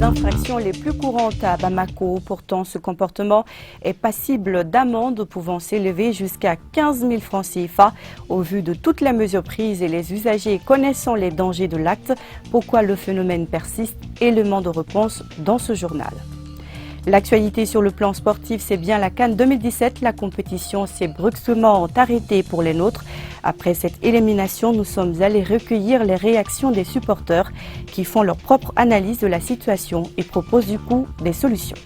infractions les plus courantes à Bamako. Pourtant, ce comportement est passible d'amendes pouvant s'élever jusqu'à 15 000 francs CFA. Au vu de toutes les mesures prises et les usagers connaissant les dangers de l'acte, pourquoi le phénomène persiste? Élément de réponse dans ce journal. L'actualité sur le plan sportif, c'est bien la CAN 2017. La compétition s'est brusquement arrêtée pour les nôtres. Après cette élimination, nous sommes allés recueillir les réactions des supporters qui font leur propre analyse de la situation et proposent du coup des solutions.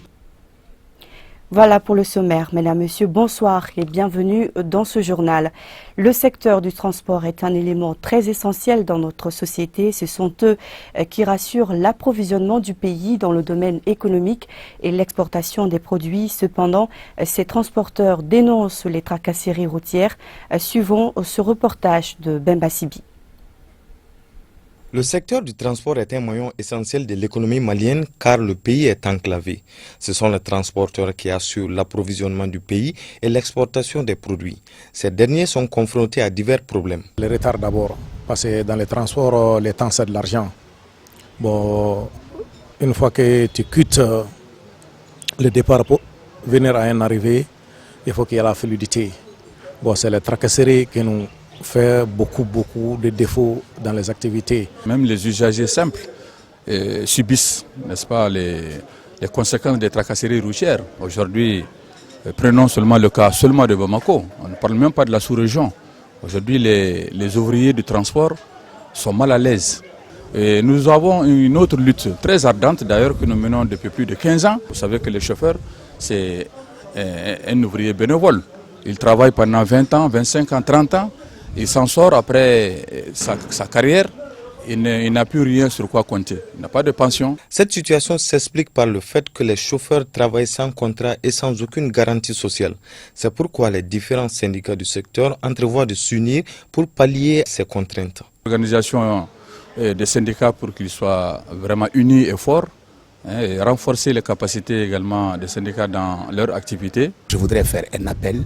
Voilà pour le sommaire. Mesdames, Messieurs, bonsoir et bienvenue dans ce journal. Le secteur du transport est un élément très essentiel dans notre société. Ce sont eux qui rassurent l'approvisionnement du pays dans le domaine économique et l'exportation des produits. Cependant, ces transporteurs dénoncent les tracasseries routières. Suivons ce reportage de Bemba Sibi. Le secteur du transport est un maillon essentiel de l'économie malienne car le pays est enclavé. Ce sont les transporteurs qui assurent l'approvisionnement du pays et l'exportation des produits. Ces derniers sont confrontés à divers problèmes. Les retards d'abord, parce que dans les transports, les temps c'est de l'argent. Bon, une fois que tu quittes le départ pour venir à une arrivée, il faut qu'il y ait la fluidité. Bon, c'est les tracasseries qui nous fait beaucoup de défauts dans les activités. Même les usagers simples subissent, n'est-ce pas, les conséquences des tracasseries routières. Aujourd'hui, prenons seulement le cas de Bamako. On ne parle même pas de la sous-région. Aujourd'hui, les ouvriers du transport sont mal à l'aise. Et nous avons une autre lutte très ardente d'ailleurs que nous menons depuis plus de 15 ans. Vous savez que le chauffeur, c'est un ouvrier bénévole. Il travaille pendant 20 ans, 25 ans, 30 ans. Il s'en sort après sa carrière, il n'a plus rien sur quoi compter, il n'a pas de pension. Cette situation s'explique par le fait que les chauffeurs travaillent sans contrat et sans aucune garantie sociale. C'est pourquoi les différents syndicats du secteur entrevoient de s'unir pour pallier ces contraintes. L'organisation des syndicats pour qu'ils soient vraiment unis et forts, et renforcer les capacités également des syndicats dans leur activité. Je voudrais faire un appel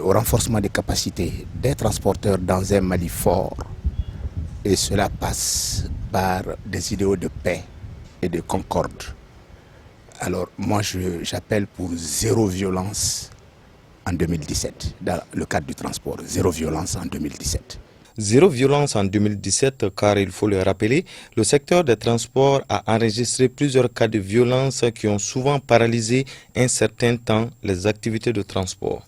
au renforcement des capacités des transporteurs dans un Mali fort. Et cela passe par des idéaux de paix et de concorde. Alors moi j'appelle pour zéro violence en 2017, dans le cadre du transport, zéro violence en 2017. Zéro violence en 2017 car il faut le rappeler, le secteur des transports a enregistré plusieurs cas de violence qui ont souvent paralysé un certain temps les activités de transport.